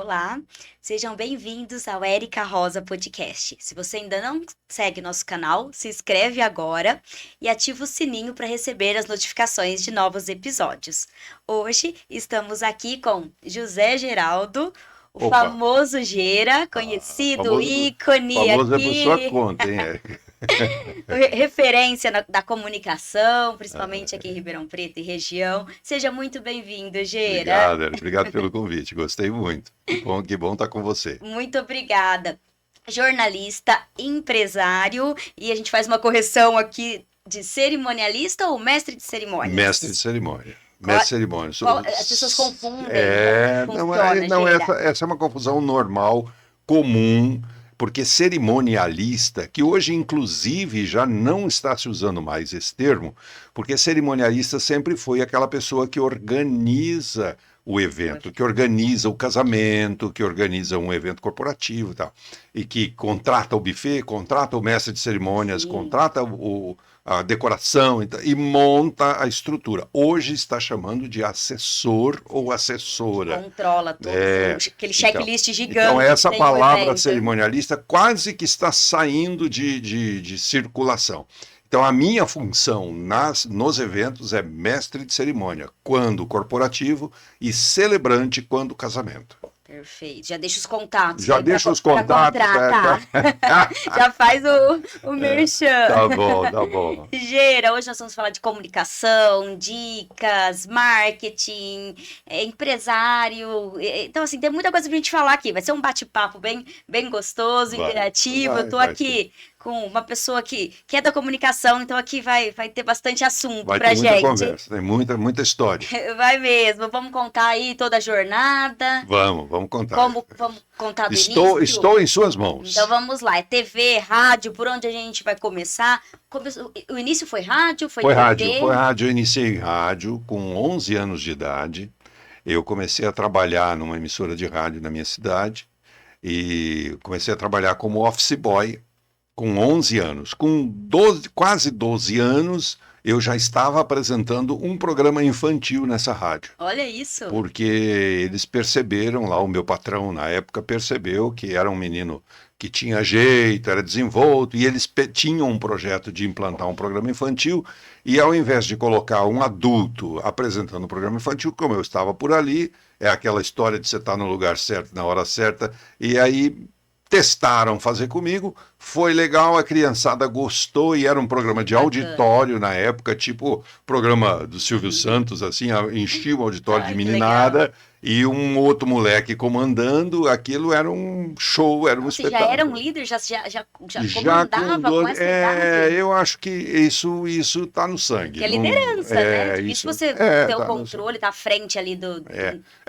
Olá, sejam bem-vindos ao Érica Rosa Podcast. Se você ainda não segue nosso canal, se inscreve agora e ativa o sininho para receber as notificações de novos episódios. Hoje estamos aqui com José Geraldo, o Opa, famoso Gera, conhecido famoso, ícone famoso é por sua aqui, conta, hein, Érica? referência da comunicação, principalmente aqui em Ribeirão Preto e região. Seja muito bem-vindo, Gera. Obrigado, Érica. Obrigado pelo convite. Gostei muito. Que bom estar com você. Muito obrigada. Jornalista, empresário, e a gente faz uma correção aqui de cerimonialista ou mestre de cerimônias? Mestre de cerimônia. Mestre de cerimônia. As pessoas confundem como Não, funciona, não Gera. essa é uma confusão normal, comum, porque cerimonialista, que hoje inclusive já não está se usando mais esse termo, porque cerimonialista sempre foi aquela pessoa que organiza o evento, que organiza o casamento, que organiza um evento corporativo e tal, e que contrata o buffet, contrata o mestre de cerimônias, Sim. contrata a decoração e monta a estrutura. Hoje está chamando de assessor ou assessora. Controla todo aquele checklist gigante. Então essa tem palavra evento. cerimonialista quase que está saindo de circulação. Então a minha função nos eventos é mestre de cerimônia, quando corporativo, e celebrante quando casamento. Perfeito. Já deixa os contatos. Já aí deixa os pra contatos. contratar. Já faz o merchan. Tá bom, tá bom. Gera, hoje nós vamos falar de comunicação, dicas, marketing, empresário. Então, assim, tem muita coisa pra gente falar aqui. Vai ser um bate-papo bem gostoso, interativo. Eu tô aqui com uma pessoa que é da comunicação, então aqui vai ter bastante assunto pra gente. Vai ter muita conversa, tem muita história. Vai mesmo. Vamos contar aí toda a jornada. Vamos contar. Vamos contar do início? Estou em suas mãos. Então vamos lá, é TV, rádio, por onde a gente vai começar? O início foi rádio? Foi TV? Foi rádio, eu iniciei em rádio com 11 anos de idade. Eu comecei a trabalhar numa emissora de rádio na minha cidade e comecei a trabalhar como office boy com 11 anos. Com quase 12 anos, eu já estava apresentando um programa infantil nessa rádio. Olha isso. Porque eles perceberam lá, o meu patrão na época percebeu que era um menino que tinha jeito, era desenvolto, e eles tinham um projeto de implantar um programa infantil, e ao invés de colocar um adulto apresentando um programa infantil, como eu estava por ali, é aquela história de você estar no lugar certo, na hora certa, e aí testaram fazer comigo, foi legal, a criançada gostou e era um programa de auditório na época, tipo programa do Silvio Santos, assim, enchia o auditório de meninada e um outro moleque comandando, aquilo era um show, era um espetáculo. Já era um líder, já comandava com essa idade? Eu acho que isso está no sangue. Que é liderança, né? Difícil você ter o controle, estar à frente ali do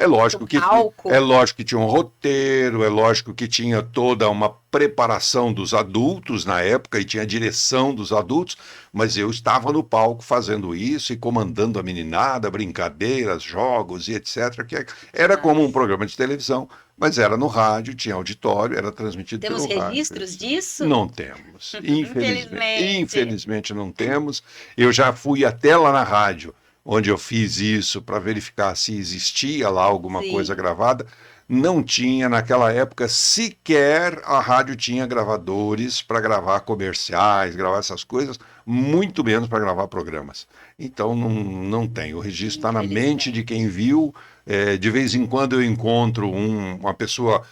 lógico do palco. É lógico que tinha um roteiro, é lógico que tinha toda uma preparação dos adultos na época e tinha a direção dos adultos, mas eu estava no palco fazendo isso e comandando a meninada, brincadeiras, jogos e etc. Que era como um programa de televisão, mas era no rádio, tinha auditório, era transmitido pelo rádio. Temos registros disso? Não temos, infelizmente não temos. Eu já fui até lá na rádio, onde eu fiz isso para verificar se existia lá alguma coisa gravada. Não tinha, naquela época, sequer a rádio tinha gravadores para gravar comerciais, gravar essas coisas, muito menos para gravar programas. Então não tem, o registro está na mente de quem viu. De vez em quando eu encontro uma pessoa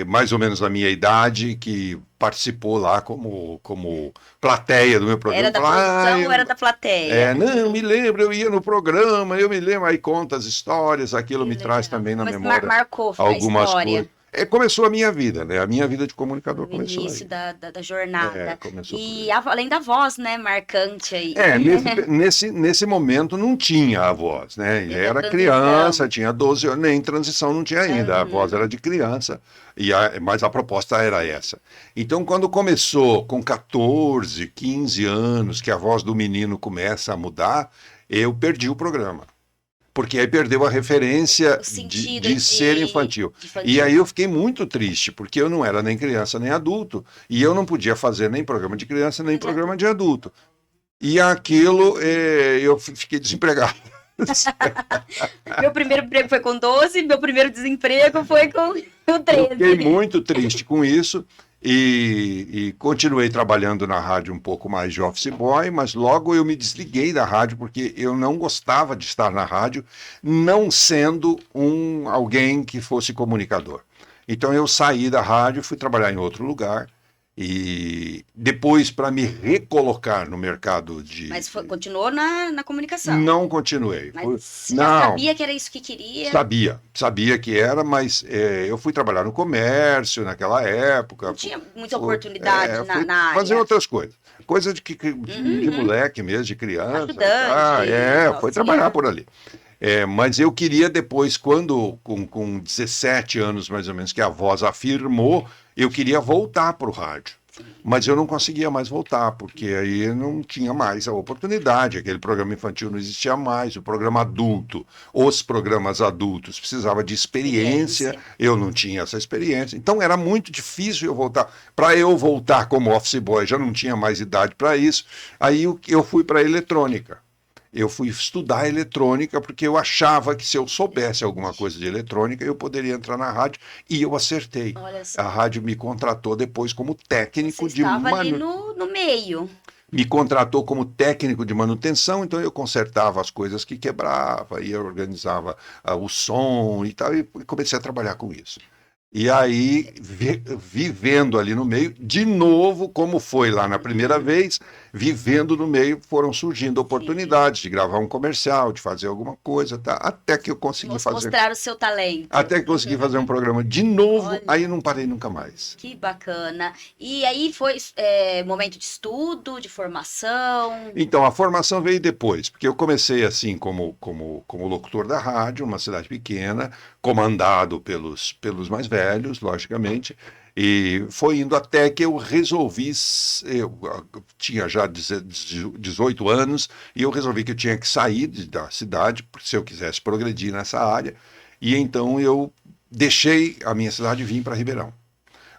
mais ou menos da minha idade que participou lá como plateia do meu programa. Era da produção ou era da plateia? Não, me lembro, eu ia no programa, eu me lembro, aí conta as histórias, aquilo me traz também na memória. Marcou algumas a história. coisas. Começou a minha vida, né? A minha vida de comunicador começou aí. O início da jornada. Começou e além da voz, né? Marcante aí. Nesse momento não tinha a voz, né? Era criança, tinha 12 anos, nem transição não tinha ainda. A voz era de criança, mas a proposta era essa. Então, quando começou com 14, 15 anos, que a voz do menino começa a mudar, eu perdi o programa. Porque aí perdeu a referência de ser infantil. E aí eu fiquei muito triste, porque eu não era nem criança nem adulto, e eu não podia fazer nem programa de criança, nem programa de adulto. E aquilo, eu fiquei desempregado. Meu primeiro emprego foi com 12, meu primeiro desemprego foi com 13. Fiquei muito triste com isso e continuei trabalhando na rádio um pouco mais de office boy, mas logo eu me desliguei da rádio porque eu não gostava de estar na rádio, não sendo alguém que fosse comunicador. Então eu saí da rádio, fui trabalhar em outro lugar. E depois, para me recolocar no mercado de... Mas continuou na comunicação? Não continuei. Mas você já sabia que era isso que queria? Sabia que era, mas eu fui trabalhar no comércio naquela época. Não tinha muita oportunidade na área. Fazer outras coisas. Coisa de moleque mesmo, de criança. Ajudante. Foi trabalhar por ali. Mas eu queria depois, quando com 17 anos mais ou menos, que a Voz afirmou, eu queria voltar para o rádio. Mas eu não conseguia mais voltar, porque aí não tinha mais a oportunidade, aquele programa infantil não existia mais, o programa adulto, os programas adultos precisava de experiência, eu não tinha essa experiência, então era muito difícil eu voltar. Para eu voltar como office boy, já não tinha mais idade para isso, aí eu fui para a eletrônica. Eu fui estudar eletrônica porque eu achava que se eu soubesse alguma coisa de eletrônica, eu poderia entrar na rádio, e eu acertei. A rádio me contratou depois como técnico de manutenção. Ali no meio. Me contratou como técnico de manutenção, então eu consertava as coisas que quebrava, e eu organizava o som e tal, e comecei a trabalhar com isso. E aí, vivendo ali no meio, de novo, como foi lá na primeira vez, vivendo no meio, foram surgindo oportunidades de gravar um comercial, de fazer alguma coisa, tá? Até que eu consegui mostrar o seu talento. Até que consegui fazer um programa de novo, aí não parei nunca mais. Que bacana. E aí foi momento de estudo, de formação? Então, a formação veio depois, porque eu comecei assim como locutor da rádio, numa cidade pequena, comandado pelos mais velhos, logicamente, e foi indo até que eu resolvi, eu tinha já 18 anos, e eu resolvi que eu tinha que sair da cidade, se eu quisesse progredir nessa área, e então eu deixei a minha cidade e vim para Ribeirão.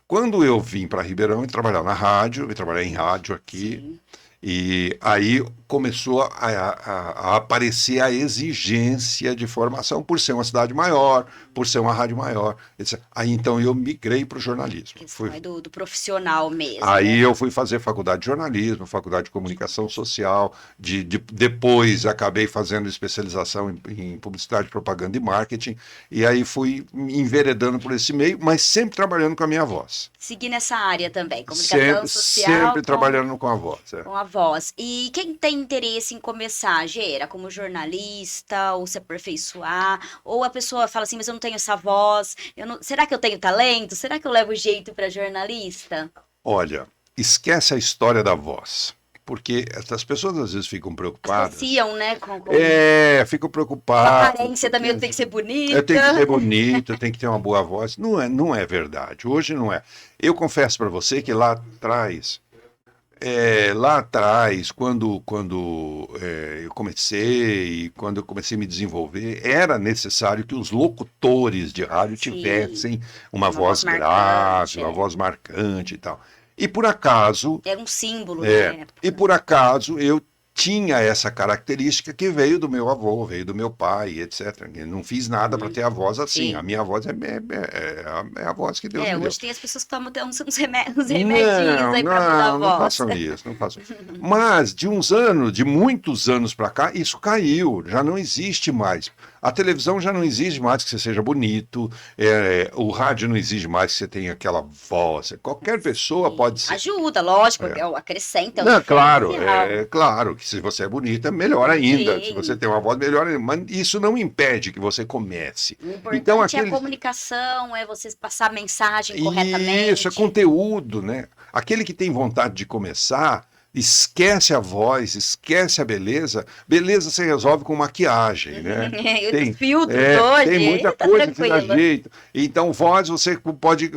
Quando eu vim para Ribeirão e trabalhar na rádio, eu trabalhei em rádio aqui, sim. E aí começou a aparecer a exigência de formação por ser uma cidade maior, por ser uma rádio maior, etc. Aí então eu migrei para o jornalismo. Do profissional mesmo. Aí eu fui fazer faculdade de jornalismo, faculdade de comunicação social, depois acabei fazendo especialização em publicidade, propaganda e marketing, e aí fui enveredando por esse meio, mas sempre trabalhando com a minha voz. Segui nessa área também, comunicação social. Sempre trabalhando com a voz. Com a voz. E quem tem interesse em começar, Gera, como jornalista, ou se aperfeiçoar, ou a pessoa fala assim, mas eu não tenho essa voz, será que eu tenho talento? Será que eu levo jeito para jornalista? Olha, esquece a história da voz. Porque essas pessoas às vezes ficam preocupadas. Associam, né? Ficam preocupadas. A aparência também tem que ser bonita. Tem que ser bonito, tem que ter uma boa voz. Não é verdade. Hoje não é. Eu confesso para você que lá atrás, quando eu comecei, quando eu comecei a me desenvolver, era necessário que os locutores de rádio tivessem uma voz grave, uma voz marcante e tal. E por acaso... Era um símbolo, né? E por acaso eu tinha essa característica que veio do meu avô, veio do meu pai, etc. Eu não fiz nada para ter a voz assim. Sim. A minha voz é a voz que Deus me deu. Hoje tem as pessoas que tomam uns remedinhos aí para mudar a voz. Não façam isso, não façam isso. Mas de muitos anos para cá, isso caiu, já não existe mais. A televisão já não exige mais que você seja bonito, o rádio não exige mais que você tenha aquela voz. Qualquer pessoa pode ser. Ajuda, lógico, acrescenta. Não, claro que se você é bonita, melhor ainda. Sim. Se você tem uma voz, melhor ainda. Mas isso não impede que você comece. O importante é a comunicação, é você passar a mensagem corretamente. Isso, é conteúdo, né? Aquele que tem vontade de começar... Esquece a voz, esquece a beleza. Beleza você resolve com maquiagem, né? Tem filtro hoje. Tem muita coisa que dá jeito. Então, voz você pode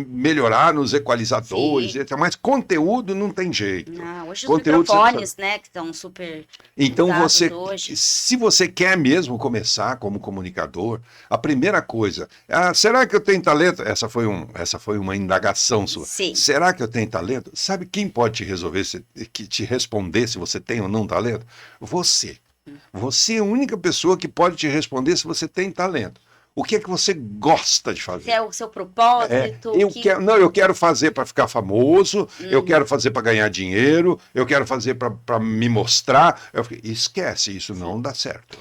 melhorar nos equalizadores, mas conteúdo não tem jeito. Não, hoje os microfones, né, que estão super. Então, se você quer mesmo começar como comunicador, a primeira coisa, será que eu tenho talento? Essa foi uma indagação sua. Sim. Será que eu tenho talento? Sabe quem pode te resolver que te responder se você tem ou não talento? Você. Você é a única pessoa que pode te responder se você tem talento. O que é que você gosta de fazer? Se é o seu propósito. Eu quero fazer para ficar famoso, eu quero fazer para ganhar dinheiro, eu quero fazer para me mostrar. Esquece, isso não dá certo.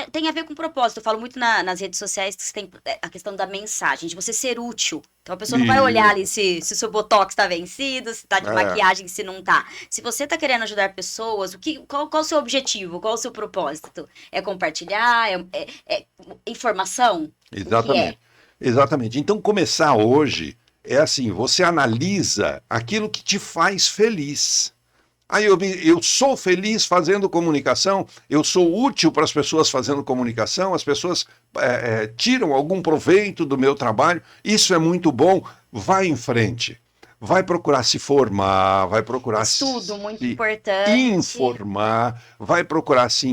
Tem a ver com propósito. Eu falo muito nas redes sociais que você tem a questão da mensagem, de você ser útil. Então a pessoa não vai olhar ali se o seu botox está vencido, se está de maquiagem, se não está. Se você está querendo ajudar pessoas, qual o seu objetivo? Qual o seu propósito? É compartilhar? É informação? Exatamente. Exatamente. Então, começar hoje é assim, você analisa aquilo que te faz feliz. Aí eu sou feliz fazendo comunicação, eu sou útil para as pessoas fazendo comunicação, as pessoas tiram algum proveito do meu trabalho, isso é muito bom, vai em frente. Vai procurar se formar, vai procurar Estudo, muito importante. Informar, vai procurar se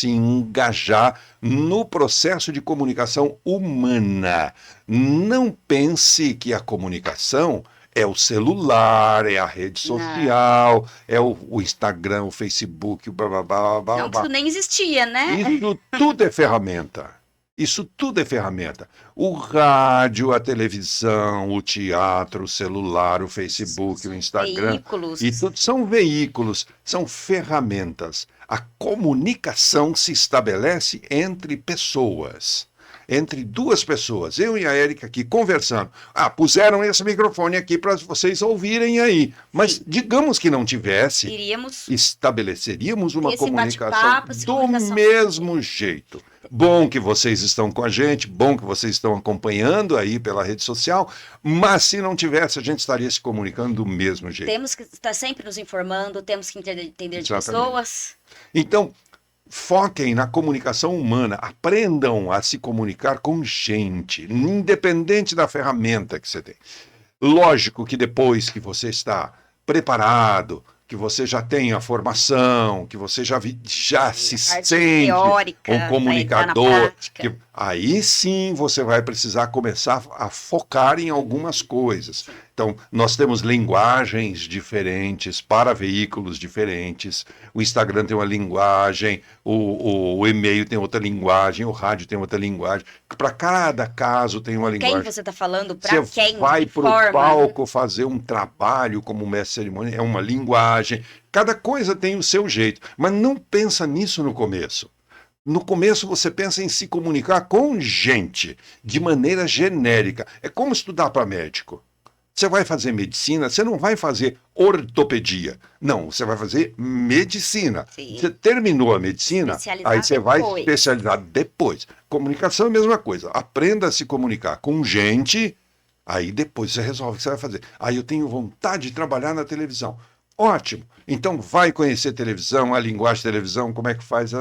engajar no processo de comunicação humana. Não pense que a comunicação é o celular, é a rede social, é o Instagram, o Facebook, o blá, blá, blá, blá. Não, isso nem existia, né? Isso tudo é ferramenta. Isso tudo é ferramenta. O rádio, a televisão, o teatro, o celular, o Facebook, o Instagram. Veículos. E tudo são veículos, são ferramentas. A comunicação se estabelece entre pessoas. Entre duas pessoas, eu e a Érica aqui conversando. Puseram esse microfone aqui para vocês ouvirem aí. Mas digamos que não tivesse, estabeleceríamos uma comunicação do mesmo jeito. Bom que vocês estão com a gente, bom que vocês estão acompanhando aí pela rede social, mas se não tivesse, a gente estaria se comunicando do mesmo jeito. Temos que estar sempre nos informando, temos que entender de pessoas. Então, foquem na comunicação humana, aprendam a se comunicar com gente, independente da ferramenta que você tem. Lógico que depois que você está preparado, que você já tem a formação, que você já se sente um comunicador, aí sim você vai precisar começar a focar em algumas coisas. Então, nós temos linguagens diferentes para veículos diferentes. O Instagram tem uma linguagem, o e-mail tem outra linguagem, o rádio tem outra linguagem. Para cada caso tem uma linguagem. Quem você está falando? Para quem? Você vai para o palco fazer um trabalho como mestre de cerimônia, é uma linguagem. Cada coisa tem o seu jeito, mas não pensa nisso no começo. No começo você pensa em se comunicar com gente, de maneira genérica. É como estudar para médico. Você vai fazer medicina, você não vai fazer ortopedia. Não, você vai fazer medicina. Sim. Você terminou a medicina, aí você vai especializar depois. Comunicação é a mesma coisa. Aprenda a se comunicar com gente, aí depois você resolve o que você vai fazer. Aí eu tenho vontade de trabalhar na televisão. Ótimo. Então vai conhecer televisão, a linguagem de televisão, como é que faz,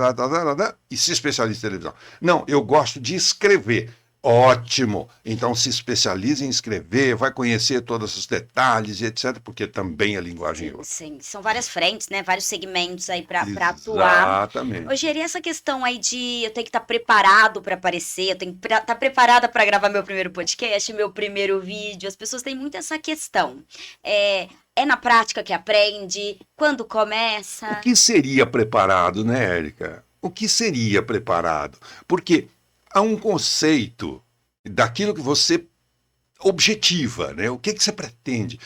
e se especializa em televisão. Não, eu gosto de escrever. Ótimo! Então se especializa em escrever, vai conhecer todos os detalhes e etc, porque também a linguagem é outra. Sim, são várias frentes, né? Vários segmentos aí para atuar. Exatamente. Hoje, e essa questão aí de eu tenho que estar preparado para aparecer, eu tenho que estar preparada para gravar meu primeiro podcast, meu primeiro vídeo. As pessoas têm muito essa questão. É na prática que aprende? Quando começa? O que seria preparado, né, Érica? O que seria preparado? Porque há um conceito daquilo que você objetiva, né? O que você pretende?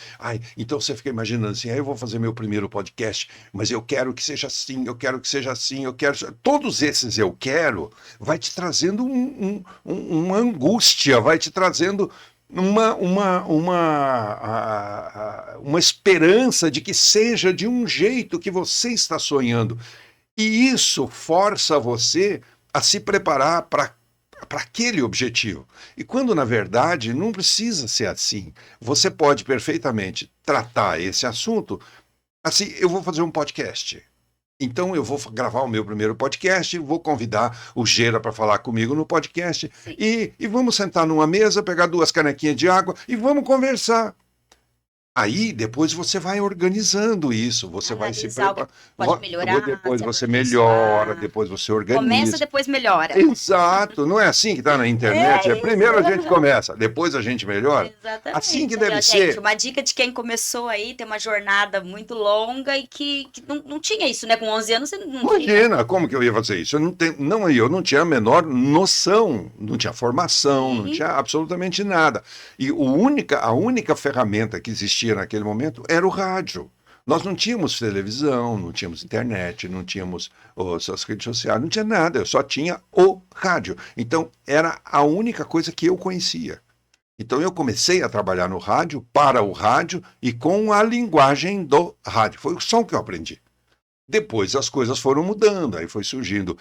Então você fica imaginando assim, eu vou fazer meu primeiro podcast, mas eu quero que seja assim, eu quero que seja assim, eu quero... Todos esses eu quero vai te trazendo uma angústia, vai te trazendo uma esperança de que seja de um jeito que você está sonhando. E isso força você a se preparar para aquele objetivo. E quando, na verdade, não precisa ser assim. Você pode perfeitamente tratar esse assunto assim, eu vou fazer um podcast. Então eu vou gravar o meu primeiro podcast, vou convidar o Gera para falar comigo no podcast e vamos sentar numa mesa, pegar 2 canequinhas de água e vamos conversar. Aí depois você vai organizando isso, você vai se Analisar o que preparando. pode melhorar, Depois se você melhora, aperfeiçoar. depois você Começa, organiza. depois melhora. Exato, não é assim que está na internet. É isso. Primeiro a gente começa, depois a gente melhora. Assim que Exatamente. Aí, deve ó, gente, ser. uma dica de quem começou aí, tem uma jornada muito longa e que não tinha isso, né? Com 11 anos você não tinha. Imagina, como que eu ia fazer isso? Eu não tinha a menor noção, não tinha formação, não Sim. tinha absolutamente nada. E a única ferramenta que existia naquele momento era o rádio. Nós não tínhamos televisão, não tínhamos internet, não tínhamos as redes sociais, não tinha nada, eu só tinha o rádio. Então, era a única coisa que eu conhecia. Então, eu comecei a trabalhar no rádio, para o rádio e com a linguagem do rádio. Foi o som que eu aprendi. Depois as coisas foram mudando, aí foi surgindo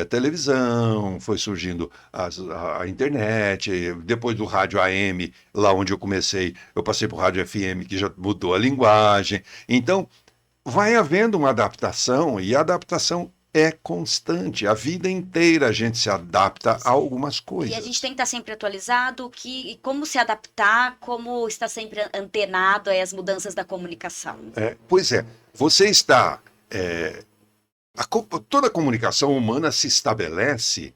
televisão, foi surgindo a internet, depois do rádio AM, lá onde eu comecei, eu passei para o rádio FM, que já mudou a linguagem. Então, vai havendo uma adaptação, e a adaptação é constante. A vida inteira a gente se adapta a algumas E a gente coisas. tem que estar sempre atualizado, como se adaptar, como estar sempre antenado aí às mudanças da comunicação. Pois é, você está. é, Toda a comunicação humana se estabelece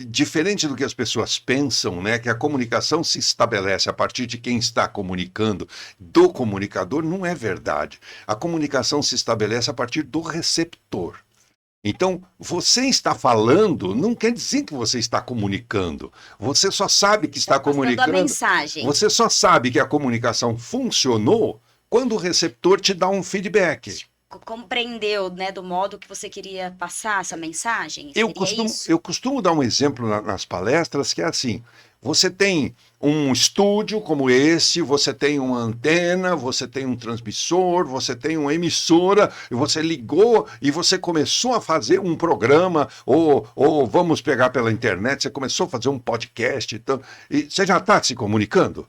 diferente do que as pessoas pensam, né? Que a comunicação se estabelece a partir de quem está comunicando, do comunicador, não é verdade. A comunicação se estabelece a partir do receptor. Então, você está falando, não quer dizer que você está comunicando. Você só sabe que está Passando a comunicando. mensagem. Você só sabe que a comunicação funcionou quando o receptor te dá um feedback. Compreendeu, né, do modo que você queria passar essa mensagem? Eu Seria isso? costumo dar um exemplo nas palestras que é assim: você tem um estúdio como esse, você tem uma antena, você tem um transmissor, você tem uma emissora, e você ligou e você começou a fazer um programa, ou vamos pegar pela internet, você começou a fazer um podcast, então, e você já está se comunicando?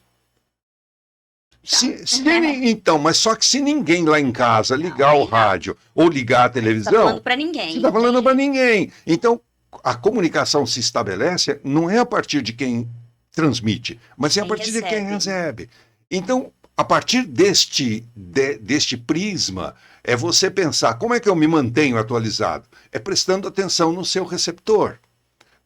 Então, mas só que se ninguém lá em casa ligar o rádio ou ligar a Não tá televisão, falando pra você ninguém. está falando para ninguém. Então, a comunicação se estabelece não é a partir de quem transmite, mas é a Quem partir de quem recebe. recebe. Então, a partir deste prisma, é você pensar como é que eu me mantenho atualizado? É prestando atenção no seu receptor.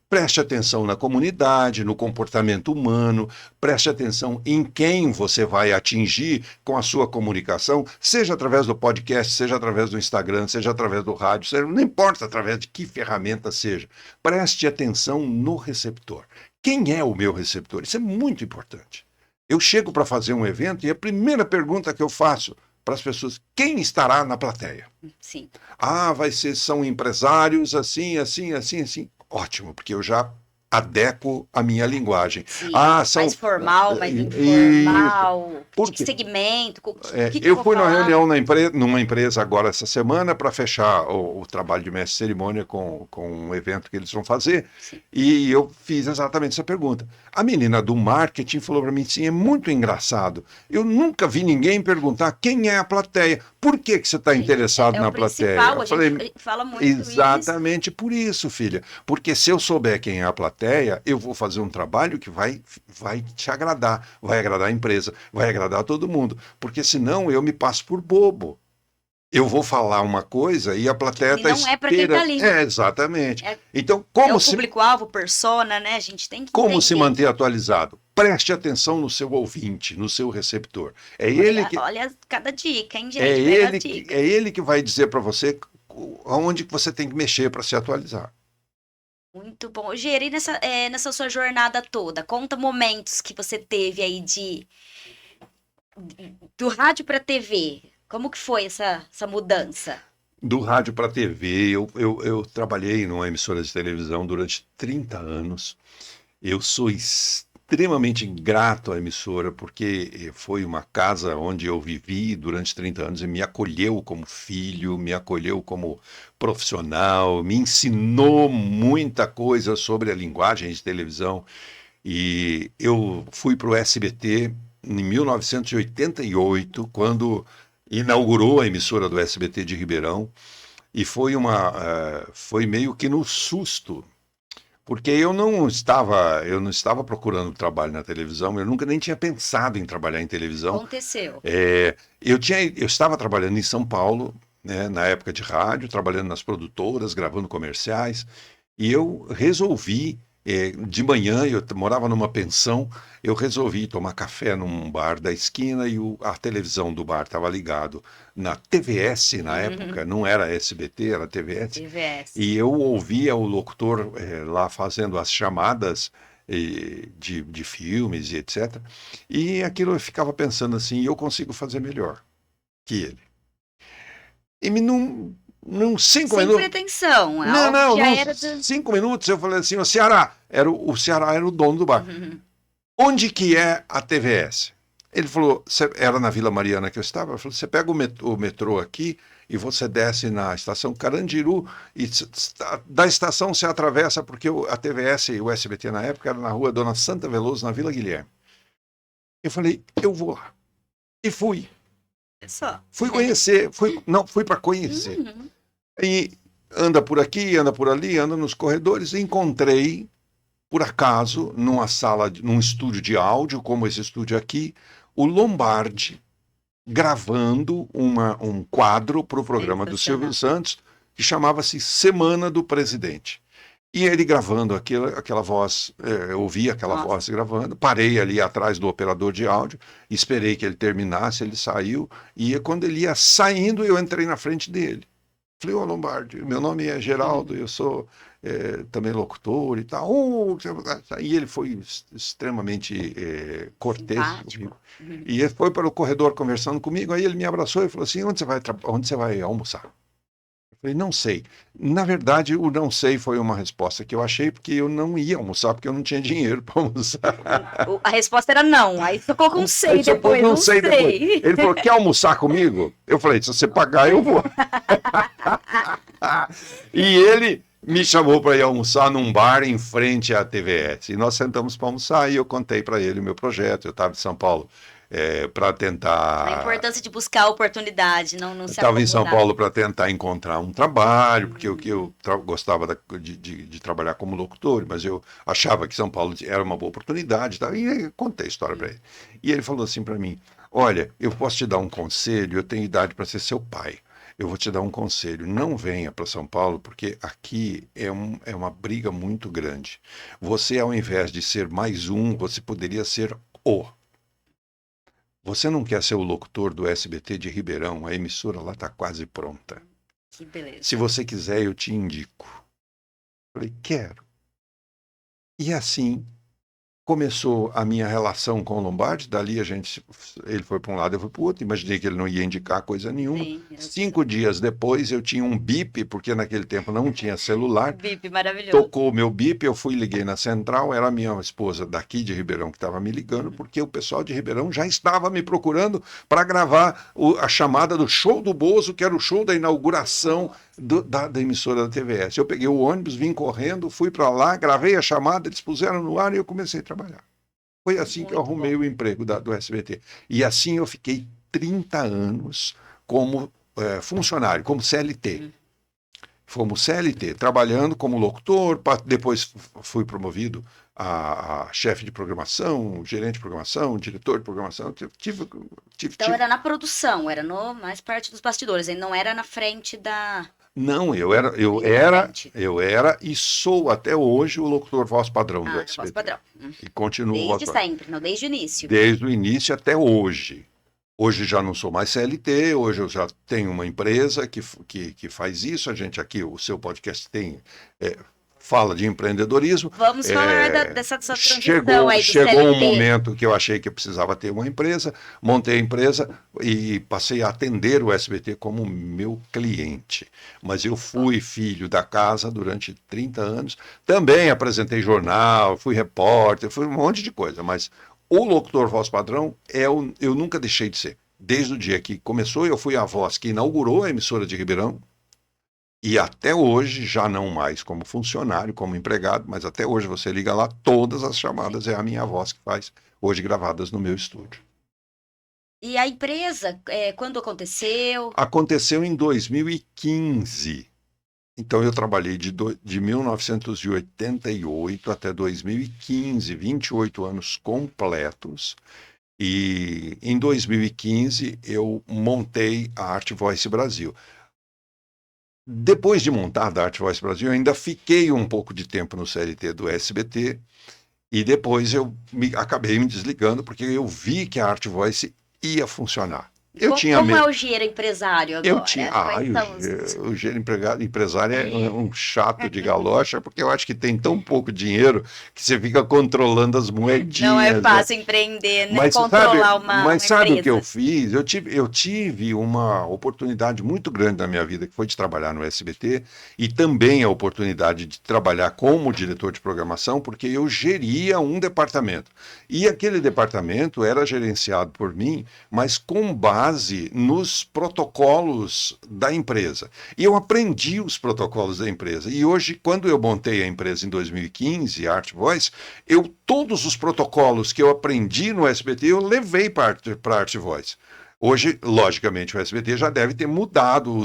Preste atenção na comunidade, no comportamento humano, preste atenção em quem você vai atingir com a sua comunicação, seja através do podcast, seja através do Instagram, seja através do rádio, seja, não importa através de que ferramenta seja. Preste atenção no receptor. Quem é o meu receptor? Isso é muito importante. Eu chego para fazer um evento e a primeira pergunta que eu faço para as pessoas, quem estará na plateia? Sim. São empresários assim, assim, assim, assim. Ótimo, porque eu já adequo a minha linguagem. Sim. São Mais formal, mais Isso. informal. Por De que quê? segmento? Que Eu vou fui numa falar? reunião numa empresa agora essa semana para fechar o trabalho de mestre de cerimônia com um evento que eles vão fazer. Sim. E eu fiz exatamente essa pergunta. A menina do marketing falou para mim, sim, é muito engraçado. Eu nunca vi ninguém perguntar quem é a plateia. Por que você está interessado É na o plateia? principal, Eu a falei, gente fala muito isso. exatamente por isso, filha. Porque se eu souber quem é a plateia, eu vou fazer um trabalho que vai te agradar, vai agradar a empresa, vai agradar todo mundo. Porque senão eu me passo por bobo. Eu vou falar uma coisa e a plateia E está não é para quem tá ali. Exatamente. É- Então, É o público-alvo, persona, né? A gente tem que como se entender. manter atualizado? Preste atenção no seu ouvinte, no seu receptor. É ele que Olha cada dica, hein, gente? Pega a dica. é ele que vai dizer para você aonde que você tem que mexer para se atualizar. Muito bom. Geri, nessa sua jornada toda, conta momentos que você teve aí do rádio para TV. Como que foi essa mudança? Do rádio para a TV, eu trabalhei numa emissora de televisão durante 30 anos. Eu sou extremamente grato à emissora, porque foi uma casa onde eu vivi durante 30 anos e me acolheu como filho, me acolheu como profissional, me ensinou muita coisa sobre a linguagem de televisão. E eu fui para o SBT em 1988, quando inaugurou a emissora do SBT de Ribeirão, e foi meio que no susto, Porque eu não estava procurando trabalho na televisão, eu nunca nem tinha pensado em trabalhar em televisão. Aconteceu. Eu estava trabalhando em São Paulo, né, na época de rádio, trabalhando nas produtoras, gravando comerciais, e eu resolvi, de manhã, eu morava numa pensão, eu resolvi tomar café num bar da esquina e a televisão do bar estava ligado na TVS na época, não era SBT, era TVS, TVS. e eu ouvia o locutor lá fazendo as chamadas de filmes e etc. E aquilo eu ficava pensando assim, eu consigo fazer melhor que ele. E num cinco Sem minutos. pretensão, Não, algo que não, já num era 5 minutos eu falei assim, o Ceará, o Ceará era o dono do bar. Onde que é a TVS? Ele falou, era na Vila Mariana que eu estava, ele falou, você pega o metrô aqui e você desce na estação Carandiru e da estação você atravessa, porque a TVS e o SBT na época era na rua Dona Santa Veloso, na Vila Guilherme. Eu falei, eu vou lá. E fui. só. Fui conhecer, fui para conhecer. E anda por aqui, anda por ali, anda nos corredores, e encontrei, por acaso, num estúdio de áudio, como esse estúdio aqui, o Lombardi gravando um quadro para o programa do Silvio Santos, que chamava-se Semana do Presidente. E ele gravando aquela voz, eu ouvi aquela voz gravando, parei ali atrás do operador de áudio, esperei que ele terminasse, ele saiu, e quando ele ia saindo, eu entrei na frente dele. Falei, ô Lombardi, meu nome é Geraldo, eu sou também locutor e tal. E ele foi extremamente cortês comigo. E ele foi para o corredor conversando comigo, aí ele me abraçou e falou assim, onde você vai almoçar? Eu falei, não sei. Na verdade, o não sei foi uma resposta que eu achei, porque eu não ia almoçar, porque eu não tinha dinheiro para almoçar. A resposta era não, aí você colocou um sei depois, não sei. Depois. Ele falou, quer almoçar comigo? Eu falei, se você pagar, eu vou. E ele me chamou para ir almoçar num bar em frente à TVS. E nós sentamos para almoçar e eu contei para ele o meu projeto. Eu estava em São Paulo para tentar... A importância de buscar a oportunidade, não se Estava em São acomodar. Paulo para tentar encontrar um trabalho, porque eu gostava de trabalhar como locutor, mas eu achava que São Paulo era uma boa oportunidade. Tá? E contei a história para ele. E ele falou assim para mim, olha, eu posso te dar um conselho, eu tenho idade para ser seu pai. Eu vou te dar um conselho, não venha para São Paulo, porque aqui é uma briga muito grande. Você, ao invés de ser mais um, você poderia ser o. Você não quer ser o locutor do SBT de Ribeirão? A emissora lá está quase pronta. Que beleza. Se você quiser, eu te indico. Falei, quero. E assim começou a minha relação com o Lombardi. Dali ele foi para um lado, eu fui para o outro. Imaginei que ele não ia indicar coisa nenhuma. Sim, 5 dias depois eu tinha um bip, porque naquele tempo não tinha celular. Bip, maravilhoso. Tocou o meu bip, eu liguei na central, era a minha esposa daqui de Ribeirão que estava me ligando, porque o pessoal de Ribeirão já estava me procurando para gravar a chamada do show do Bozo, que era o show da inauguração da emissora da TVS. Eu peguei o ônibus, vim correndo, fui para lá, gravei a chamada, eles puseram no ar e eu comecei a trabalhar. Foi assim que eu arrumei o emprego do SBT. E assim eu fiquei 30 anos como funcionário, como CLT. Fomos CLT, trabalhando como locutor, depois fui promovido a chefe de programação, gerente de programação, diretor de programação. Então era na produção, era mais parte dos bastidores, ele não era na frente da... Não, eu era e sou até hoje o locutor voz padrão do SBT. Voz padrão. E continuo desde voz padrão. sempre, não desde o início. Desde o início até hoje. Hoje já não sou mais CLT, hoje eu já tenho uma empresa que faz isso. A gente aqui, o seu podcast fala de empreendedorismo. Vamos falar dessa transição aí do Chegou CLT. um momento que eu achei que eu precisava ter uma empresa, montei a empresa e passei a atender o SBT como meu cliente. Mas eu fui filho da casa durante 30 anos, também apresentei jornal, fui repórter, fui um monte de coisa, mas o locutor voz padrão eu nunca deixei de ser. Desde o dia que começou, eu fui a voz que inaugurou a emissora de Ribeirão, e até hoje, já não mais como funcionário, como empregado, mas até hoje você liga lá, todas as chamadas é a minha voz que faz, hoje gravadas no meu estúdio. E a empresa, quando aconteceu? Aconteceu em 2015. Então, eu trabalhei de 1988 até 2015, 28 anos completos. E em 2015 eu montei a Art Voice Brasil. Depois de montar a Art Voice Brasil, eu ainda fiquei um pouco de tempo no CLT do SBT e depois acabei me desligando porque eu vi que a Art Voice ia funcionar. Eu tinha Como é o Giro Empresário eu agora? tinha. Quais são O engenheiro empresário é um chato de galocha, porque eu acho que tem tão pouco dinheiro que você fica controlando as Não é moedinhas, né? fácil empreender, né? Mas sabe, Controlar uma sabe o que eu empresa. fiz? Eu tive uma oportunidade muito grande na minha vida, que foi de trabalhar no SBT, e também a oportunidade de trabalhar como diretor de programação, porque eu geria um departamento. E aquele departamento era gerenciado por mim, mas com base nos protocolos da empresa. E eu aprendi os protocolos da empresa. E hoje, quando eu montei a empresa em 2015, a Art Voice, todos os protocolos que eu aprendi no SBT, eu levei para a Art Voice. Hoje, logicamente, o SBT já deve ter mudado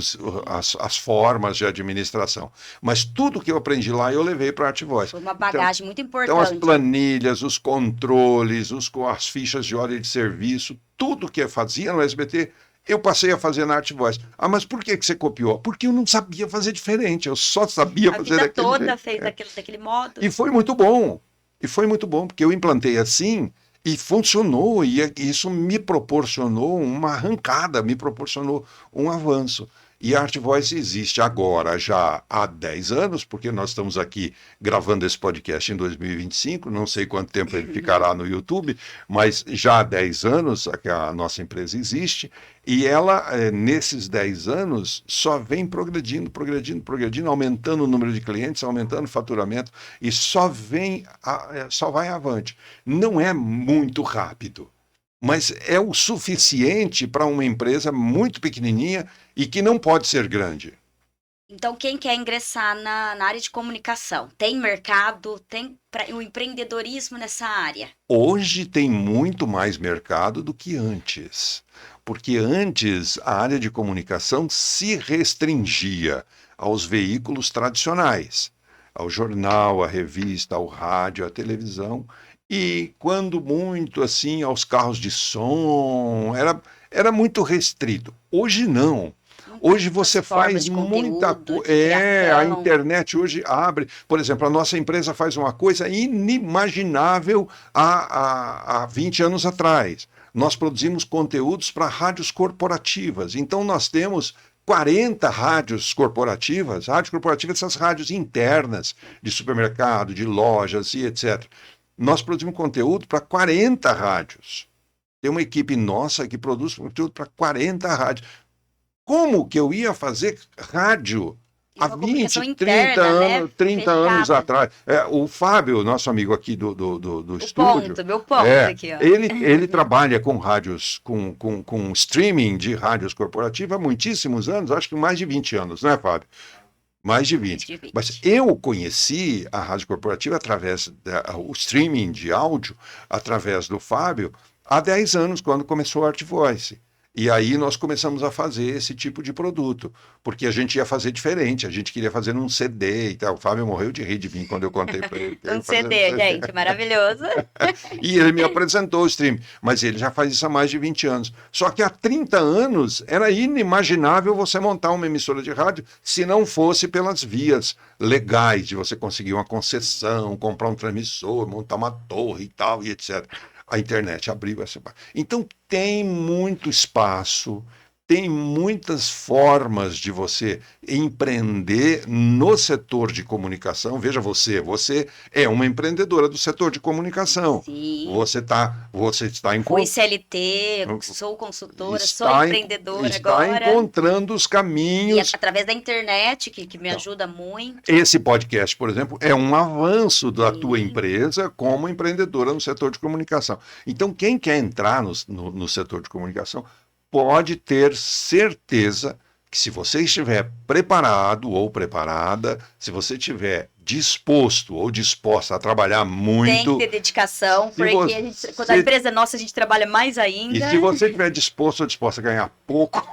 as formas de administração. Mas tudo que eu aprendi lá, eu levei para a Art Voice. Foi uma bagagem muito Então, as importante. planilhas, os controles, as fichas de ordem de serviço, tudo que eu fazia no SBT, eu passei a fazer na Art Voice. Ah, mas por que você copiou? Porque eu não sabia fazer diferente, eu só sabia A fazer vida daquele toda jeito. fez daquele modo. E foi muito bom. E foi muito bom, porque eu implantei assim e funcionou, e isso me proporcionou uma arrancada, me proporcionou um avanço. E a Art Voice existe agora já há 10 anos, porque nós estamos aqui gravando esse podcast em 2025, não sei quanto tempo ele ficará no YouTube, mas já há 10 anos a nossa empresa existe, e ela, nesses 10 anos, só vem progredindo, progredindo, progredindo, aumentando o número de clientes, aumentando o faturamento, e só vai avante. Não é muito rápido, mas é o suficiente para uma empresa muito pequenininha e que não pode ser grande. Então, quem quer ingressar na área de comunicação, tem mercado, tem o empreendedorismo nessa área? Hoje tem muito mais mercado do que antes, porque antes a área de comunicação se restringia aos veículos tradicionais, ao jornal, à revista, ao rádio, à televisão, e quando muito assim aos carros de som, era muito restrito. Hoje não. Hoje você Formas faz de muita conteúdo, coisa. de A criação. internet hoje abre. Por exemplo, a nossa empresa faz uma coisa inimaginável há 20 anos atrás. Nós produzimos conteúdos para rádios corporativas. Então, nós temos 40 rádios corporativas. Rádios corporativas são as rádios internas de supermercado, de lojas e etc. Nós produzimos conteúdo para 40 rádios. Tem uma equipe nossa que produz conteúdo para 40 rádios. Como que eu ia fazer rádio há 20, 30 anos, né? 30 anos atrás? O Fábio, nosso amigo aqui do estúdio, Meu ponto aqui, ó. ele trabalha com rádios, com streaming de rádios corporativas há muitíssimos anos, acho que mais de 20 anos, não é, Fábio? Mais de 20. Mas eu conheci a rádio corporativa através do streaming de áudio, através do Fábio, há 10 anos, quando começou a Art Voice. E aí nós começamos a fazer esse tipo de produto, porque a gente ia fazer diferente, a gente queria fazer num CD e tal. O Fábio morreu de rir de mim quando eu contei para ele. Um CD, gente, maravilhoso. E ele me apresentou o stream, mas ele já faz isso há mais de 20 anos. Só que há 30 anos era inimaginável você montar uma emissora de rádio se não fosse pelas vias legais, de você conseguir uma concessão, comprar um transmissor, montar uma torre e tal, e etc. A internet abriu essa. Então tem muito espaço, tem muitas formas de você empreender no setor de comunicação. Veja você é uma empreendedora do setor de comunicação. Sim. Você está em Fui CLT, sou consultora, sou empreendedora está agora. Está encontrando os caminhos. E através da internet, que me ajuda muito. Esse podcast, por exemplo, é um avanço da tua empresa como empreendedora no setor de comunicação. Então, quem quer entrar no setor de comunicação pode ter certeza que, se você estiver preparado ou preparada, se você estiver disposto ou disposta a trabalhar muito... Tem que ter dedicação, porque quando a empresa é nossa, a gente trabalha mais ainda. E se você estiver disposto ou disposta a ganhar pouco...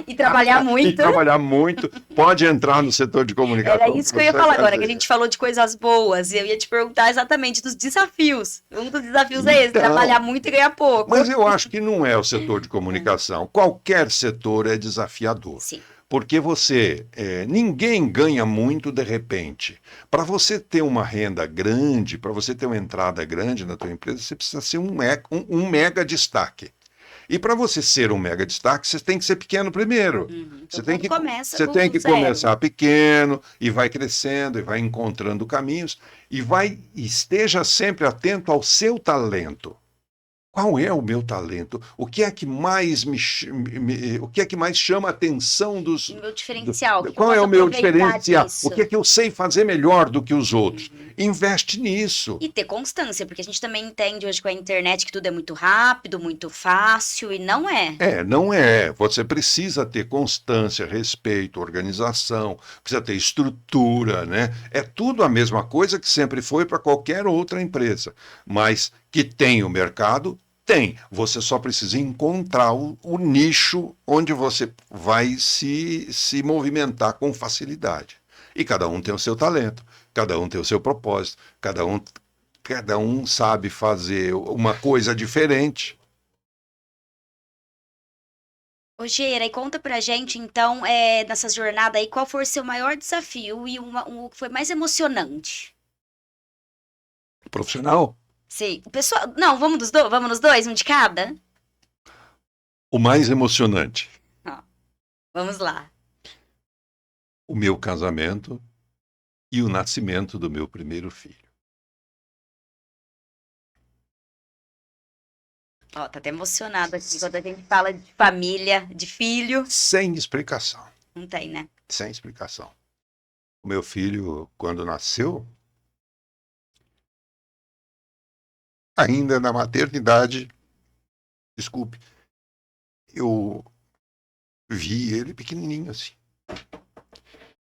E trabalhar E muito. trabalhar muito. Pode entrar no setor de comunicação. Era isso que eu ia falar agora, que a gente falou de coisas boas, e eu ia te perguntar exatamente dos desafios. Um dos desafios é esse, Então, trabalhar muito e ganhar pouco. mas eu acho que não é o setor de comunicação. Qualquer setor é desafiador. Sim. Porque ninguém ganha muito de repente. Para você ter uma renda grande, para você ter uma entrada grande na tua empresa, você precisa ser um mega destaque. E para você ser um mega destaque, você tem que ser pequeno primeiro. Então, começa Você com tem que zero. começar pequeno e vai crescendo e vai encontrando caminhos esteja sempre atento ao seu talento. Qual é o meu talento? O que é que mais o que é que mais chama a atenção dos... O meu diferencial. Qual é o meu diferencial? Disso. O que é que eu sei fazer melhor do que os outros? Investe nisso. E ter constância, porque a gente também entende hoje com a internet que tudo é muito rápido, muito fácil, e não é. Não é. Você precisa ter constância, respeito, organização, precisa ter estrutura, né? É tudo a mesma coisa que sempre foi para qualquer outra empresa. Mas que tem o mercado, tem. Você só precisa encontrar o nicho onde você vai se movimentar com facilidade. E cada um tem o seu talento, cada um tem o seu propósito, cada um sabe fazer uma coisa diferente. Ô, Geira, e conta pra gente, então, nessa jornada aí, qual foi o seu maior desafio e o que foi mais emocionante? Profissional? Sim. Pessoal, não, vamos nos dois, um de cada? O mais emocionante, Ó, vamos lá. o meu casamento e o nascimento do meu primeiro filho. Ó, tá até emocionado aqui quando a gente fala de família, de filho. Sem explicação. Não tem, né? Sem explicação. O meu filho, quando nasceu, ainda na maternidade, desculpe, eu vi ele pequenininho assim.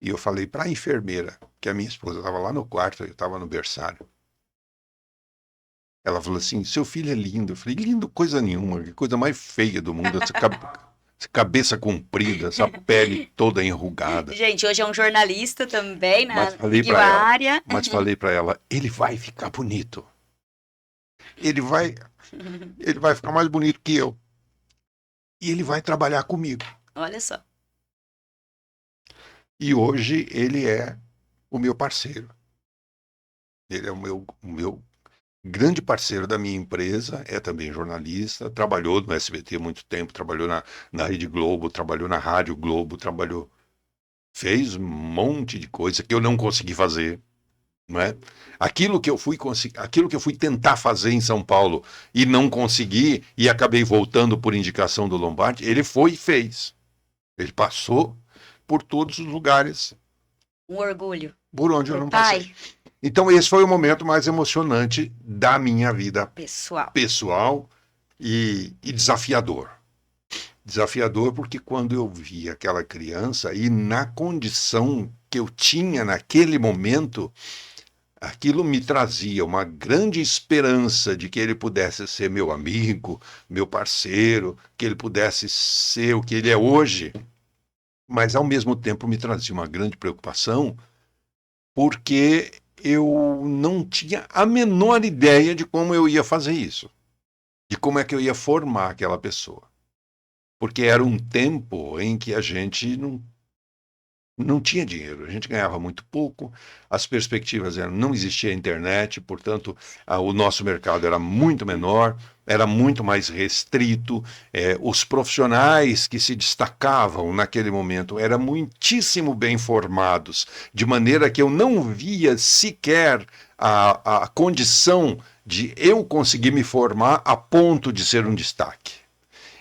E eu falei para a enfermeira, que a minha esposa estava lá no quarto, eu estava no berçário. Ela falou assim, seu filho é lindo. Eu falei, lindo coisa nenhuma, que coisa mais feia do mundo, essa cabeça comprida, essa pele toda enrugada. Gente, hoje é um jornalista também na área. Mas falei para ela, ele vai ficar bonito. Ele vai ficar mais bonito que eu. E ele vai trabalhar comigo. Olha só. E hoje ele é o meu parceiro. Ele é o meu grande parceiro da minha empresa, é também jornalista, trabalhou no SBT há muito tempo, trabalhou na Rede Globo, trabalhou na Rádio Globo, fez um monte de coisa que eu não consegui fazer. Não é? Aquilo que eu fui tentar fazer em São Paulo e não consegui e acabei voltando por indicação do Lombardi, ele foi e fez. Ele passou por todos os lugares. Um orgulho. Por onde eu não passei. Então esse foi o momento mais emocionante da minha vida pessoal e desafiador. Desafiador porque quando eu vi aquela criança e na condição que eu tinha naquele momento, aquilo me trazia uma grande esperança de que ele pudesse ser meu amigo, meu parceiro, que ele pudesse ser o que ele é hoje. Mas, ao mesmo tempo, me trazia uma grande preocupação, porque eu não tinha a menor ideia de como eu ia fazer isso, de como é que eu ia formar aquela pessoa. Porque era um tempo em que a gente não tinha dinheiro, a gente ganhava muito pouco, as perspectivas eram, não existia internet, portanto, o nosso mercado era muito menor, era muito mais restrito, os profissionais que se destacavam naquele momento eram muitíssimo bem formados, de maneira que eu não via sequer a condição de eu conseguir me formar a ponto de ser um destaque.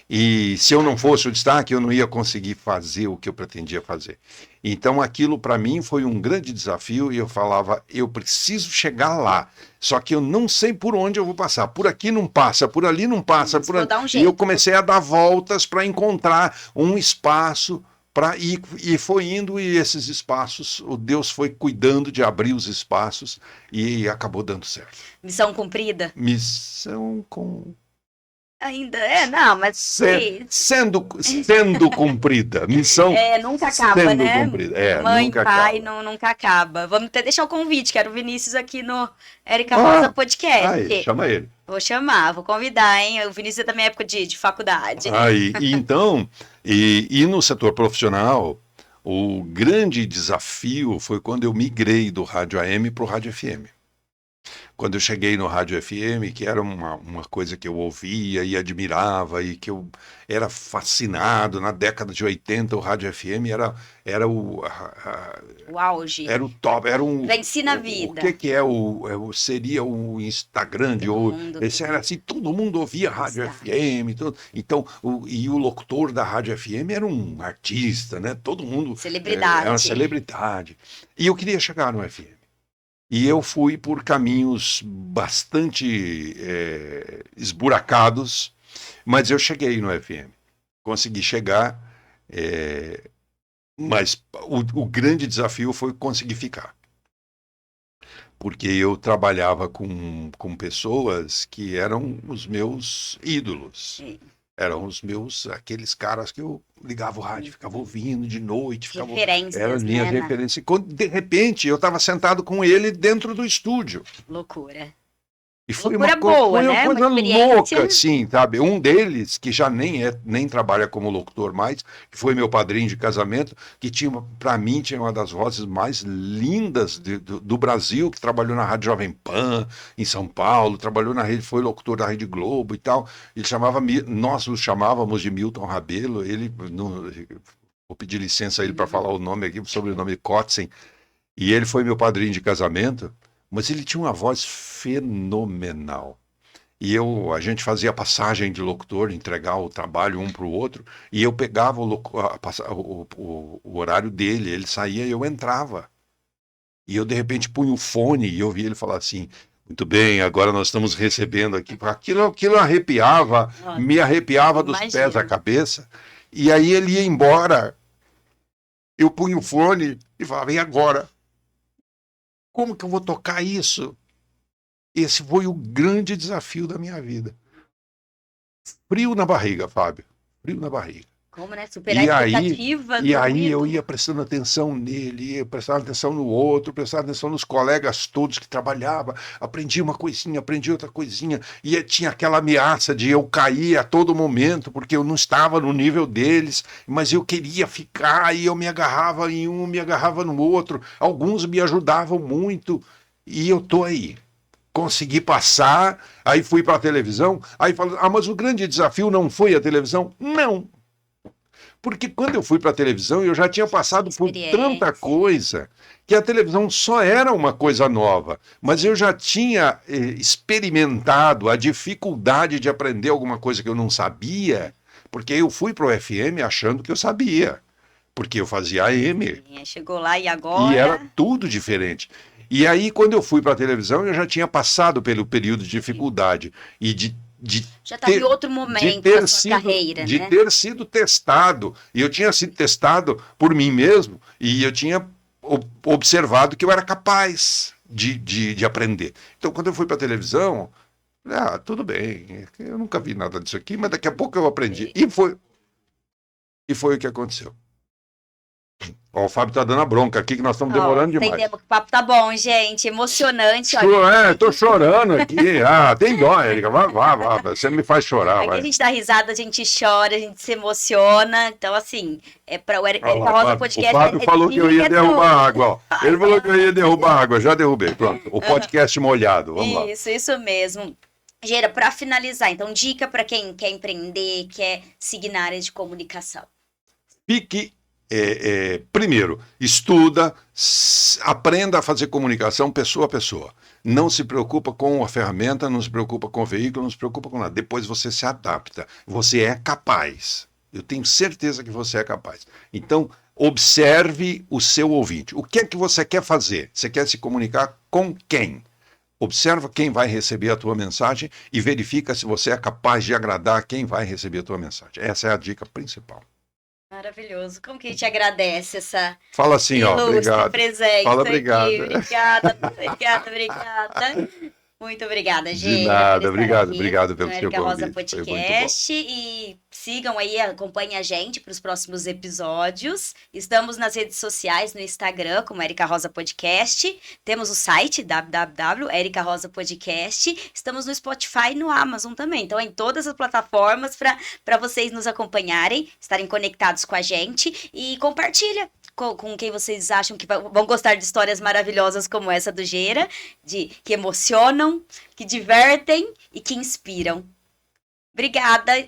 E se eu não fosse o destaque, eu não ia conseguir fazer o que eu pretendia fazer. Então aquilo para mim foi um grande desafio e eu falava, eu preciso chegar lá, só que eu não sei por onde eu vou passar. Por aqui não passa, por ali não passa, por ali. E eu comecei a dar voltas para encontrar um espaço para ir, e foi indo, e esses espaços, o Deus foi cuidando de abrir os espaços e acabou dando certo. Missão cumprida? Missão com... Ainda é, não, mas Sendo cumprida, missão nunca acaba, sendo né? cumprida. Mãe, Nunca pai, acaba. nunca acaba. Vamos até deixar o convite, quero o Vinícius aqui no Érica Rosa Podcast. Aí, chama ele. Vou chamar, vou convidar, hein? O Vinícius é da minha época de faculdade. Aí, então, e no setor profissional, o grande desafio foi quando eu migrei do rádio AM para o rádio FM. Quando eu cheguei no rádio FM, que era uma coisa que eu ouvia e admirava e que eu era fascinado, na década de 80 o rádio FM era O auge. era o top, era um... Venci na vida. O que seria o Instagram de hoje? Esse era assim, todo mundo ouvia rádio FM, então, o locutor da rádio FM era um artista, né? Todo mundo... Celebridade. Era uma celebridade. E eu queria chegar no FM. E eu fui por caminhos bastante esburacados, mas eu cheguei no FM. Consegui chegar, mas o grande desafio foi conseguir ficar. Porque eu trabalhava com pessoas que eram os meus ídolos. Sim. Eram aqueles caras que eu ligava o rádio, ficava ouvindo de noite. Referências, minhas referências. E quando, de repente, eu estava sentado com ele dentro do estúdio. Loucura. E foi Loucura uma boa, coisa né? Uma louca, assim, sabe? Um deles, que já nem trabalha como locutor mais, que foi meu padrinho de casamento, que para mim, tinha uma das vozes mais lindas do Brasil, que trabalhou na Rádio Jovem Pan, em São Paulo, trabalhou na rede, foi locutor da Rede Globo e tal. Nós o chamávamos de Milton Rabelo, vou pedir licença a ele para falar o nome aqui, o sobrenome Kotzen, e ele foi meu padrinho de casamento. Mas ele tinha uma voz fenomenal. E a gente fazia passagem de locutor, entregar o trabalho um para o outro, e eu pegava o horário dele, ele saía e eu entrava. E eu, de repente, punha o fone e eu ouvia ele falar assim: muito bem, agora nós estamos recebendo aqui. Aquilo arrepiava, me arrepiava dos pés à cabeça. E aí ele ia embora, eu punha o fone e falava: e agora? Como que eu vou tocar isso? Esse foi o grande desafio da minha vida. Frio na barriga, Fábio. Frio na barriga. Como, né? Superar a expectativa. E aí eu ia prestando atenção nele, ia prestando atenção no outro, prestando atenção nos colegas todos que trabalhavam. Aprendi uma coisinha, aprendi outra coisinha. E tinha aquela ameaça de eu cair a todo momento, porque eu não estava no nível deles, mas eu queria ficar e eu me agarrava em um, me agarrava no outro. Alguns me ajudavam muito e eu tô aí. Consegui passar, aí fui para a televisão, aí falei: mas o grande desafio não foi a televisão? Não. Porque quando eu fui para a televisão, eu já tinha passado por tanta coisa, que a televisão só era uma coisa nova. Mas eu já tinha experimentado a dificuldade de aprender alguma coisa que eu não sabia, porque eu fui para o FM achando que eu sabia, porque eu fazia AM. Chegou lá e agora... E era tudo diferente. E aí, quando eu fui para a televisão, eu já tinha passado pelo período de dificuldade e já estava em outro momento da sua carreira, de ter sido testado. E eu tinha sido testado por mim mesmo e eu tinha observado que eu era capaz de aprender. Então, quando eu fui para a televisão, tudo bem, eu nunca vi nada disso aqui, mas daqui a pouco eu aprendi. E foi o que aconteceu. Ó, o Fábio está dando a bronca aqui, que nós estamos demorando demais. O papo tá bom, gente. Emocionante. Tô chorando aqui. Tem dó, Érica. Vá. Você me faz chorar. Aqui a gente dá risada, a gente chora, a gente se emociona. Então, assim, para o Érica Rosa Podcast... O Fábio falou que eu ia derrubar água. Ó. Ele falou que eu ia derrubar água. Já derrubei. Pronto. O podcast molhado. Vamos lá. Isso mesmo. Geira, para finalizar, então, dica para quem quer empreender, quer seguir na área de comunicação. Fique... primeiro, estuda, aprenda a fazer comunicação pessoa a pessoa. Não se preocupa com a ferramenta, não se preocupa com o veículo, não se preocupa com nada. Depois você se adapta. Você é capaz. Eu tenho certeza que você é capaz. Então, observe o seu ouvinte. O que é que você quer fazer? Você quer se comunicar com quem? Observa quem vai receber a tua mensagem e verifica se você é capaz de agradar quem vai receber a tua mensagem. Essa é a dica principal. Maravilhoso. Como que a gente agradece essa Fala assim, ó, obrigado. presença. Fala obrigado. Obrigada. Muito obrigada, De Gê. nada, por estar aqui obrigado no pelo seu Érica Rosa convite. Foi muito bom. Podcast. E sigam aí, acompanhem a gente para os próximos episódios. Estamos nas redes sociais, no Instagram, como Érica Rosa Podcast. Temos o site www.ericarosapodcast. Estamos no Spotify e no Amazon também. Então, em todas as plataformas para vocês nos acompanharem, estarem conectados com a gente. E compartilha com quem vocês acham que vão gostar de histórias maravilhosas como essa do Gera, que emocionam, que divertem e que inspiram. Obrigada